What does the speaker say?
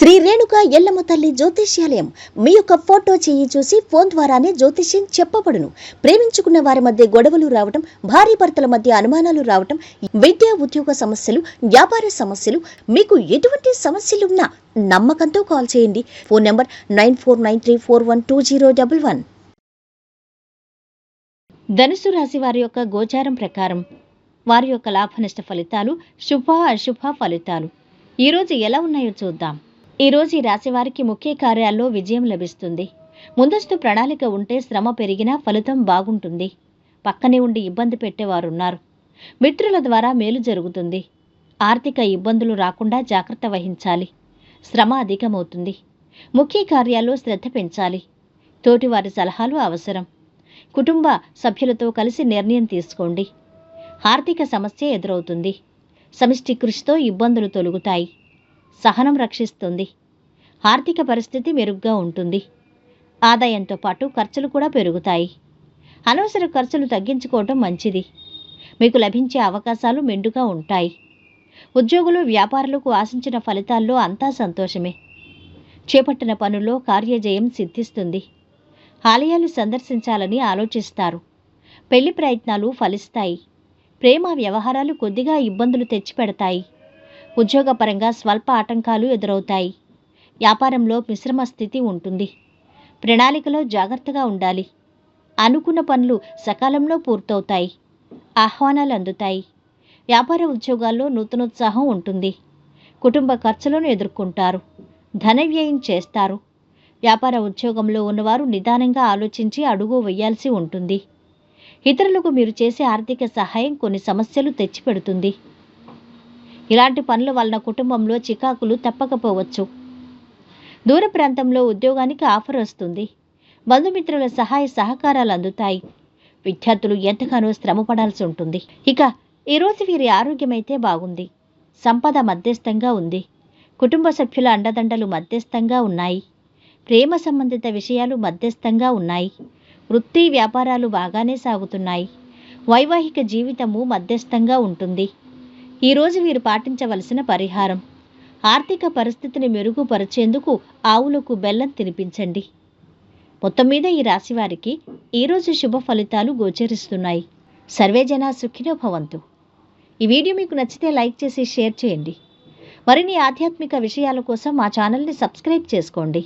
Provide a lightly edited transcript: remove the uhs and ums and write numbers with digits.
శ్రీ రేణుక ఎల్లమ్మ తల్లి జ్యోతిష్యాలయం మీ యొక్క ఫోటో చేయి చూసి ఫోన్ ద్వారానే జ్యోతిష్యం చెప్పబడును. ప్రేమించుకున్న వారి మధ్య గొడవలు రావటం, భార్యాభర్తల మధ్య అనుమానాలు రావటం, విద్యా ఉద్యోగ సమస్యలు, వ్యాపార సమస్యలు, మీకు ఎటువంటి సమస్యలున్నా నమ్మకంతో కాల్ చేయండి. Phone number 9493412011. ధనుసు రాశి వారి యొక్క గోచారం ప్రకారం వారి యొక్క లాభనష్ట ఫలితాలు, శుభ అశుభ ఫలితాలు ఈరోజు ఎలా ఉన్నాయో చూద్దాం. ఈరోజు ఈ రాశి వారికి ముఖ్య కార్యాల్లో విజయం లభిస్తుంది. ముందస్తు ప్రణాళిక ఉంటే శ్రమ పెరిగినా ఫలితం బాగుంటుంది. పక్కనే ఉండి ఇబ్బంది పెట్టేవారున్నారు. మిత్రుల ద్వారా మేలు జరుగుతుంది. ఆర్థిక ఇబ్బందులు రాకుండా జాగ్రత్త వహించాలి. శ్రమ అధికమవుతుంది. ముఖ్య కార్యాల్లో శ్రద్ధ పెంచాలి. తోటివారి సలహాలు అవసరం. కుటుంబ సభ్యులతో కలిసి నిర్ణయం తీసుకోండి. ఆర్థిక సమస్య ఎదురవుతుంది. సమిష్టి కృషితో ఇబ్బందులు తొలగుతాయి. సహనం రక్షిస్తుంది. ఆర్థిక పరిస్థితి మెరుగ్గా ఉంటుంది. ఆదాయంతో పాటు ఖర్చులు కూడా పెరుగుతాయి. అనవసర ఖర్చులు తగ్గించుకోవటం మంచిది. మీకు లభించే అవకాశాలు మెండుగా ఉంటాయి. ఉద్యోగులు, వ్యాపారులకు ఆశించిన ఫలితాల్లో అంతా సంతోషమే. చేపట్టిన పనుల్లో కార్యజయం సిద్ధిస్తుంది. ఆలయాలు సందర్శించాలని ఆలోచిస్తారు. పెళ్లి ప్రయత్నాలు ఫలిస్తాయి. ప్రేమ వ్యవహారాలు కొద్దిగా ఇబ్బందులు తెచ్చిపెడతాయి. ఉద్యోగపరంగా స్వల్ప ఆటంకాలు ఎదురవుతాయి. వ్యాపారంలో మిశ్రమ స్థితి ఉంటుంది. ప్రణాళికలో జాగ్రత్తగా ఉండాలి. అనుకున్న పనులు సకాలంలో పూర్తవుతాయి. ఆహ్వానాలు అందుతాయి. వ్యాపార ఉద్యోగాల్లో నూతనోత్సాహం ఉంటుంది. కుటుంబ ఖర్చులను ఎదుర్కొంటారు. ధన వ్యయం చేస్తారు. వ్యాపార ఉద్యోగంలో ఉన్నవారు నిదానంగా ఆలోచించి అడుగు వేయాల్సి ఉంటుంది. ఇతరులకు మీరు చేసే ఆర్థిక సహాయం కొన్ని సమస్యలు తెచ్చిపెడుతుంది. ఇలాంటి పనుల వలన కుటుంబంలో చికాకులు తప్పకపోవచ్చు. దూర ప్రాంతంలో ఉద్యోగానికి ఆఫర్ వస్తుంది. బంధుమిత్రుల సహాయ సహకారాలు అందుతాయి. విద్యార్థులు ఎంతగానో శ్రమపడాల్సి ఉంటుంది. ఇక ఈరోజు వీరి ఆరోగ్యమైతే బాగుంది. సంపద మధ్యస్థంగా ఉంది. కుటుంబ సభ్యుల అండదండలు మధ్యస్థంగా ఉన్నాయి. ప్రేమ సంబంధిత విషయాలు మధ్యస్థంగా ఉన్నాయి. వృత్తి వ్యాపారాలు బాగానే సాగుతున్నాయి. వైవాహిక జీవితము మధ్యస్థంగా ఉంటుంది. ఈరోజు వీరు పాటించవలసిన పరిహారం: ఆర్థిక పరిస్థితిని మెరుగుపరిచేందుకు ఆవులకు బెల్లం తినిపించండి. మొత్తం మీద ఈ రాశి వారికి ఈరోజు శుభ ఫలితాలు గోచరిస్తున్నాయి. సర్వేజన సుఖినో భవంతు. ఈ వీడియో మీకు నచ్చితే లైక్ చేసి షేర్ చేయండి. మరిన్ని ఆధ్యాత్మిక విషయాల కోసం మా ఛానల్ని సబ్స్క్రైబ్ చేసుకోండి.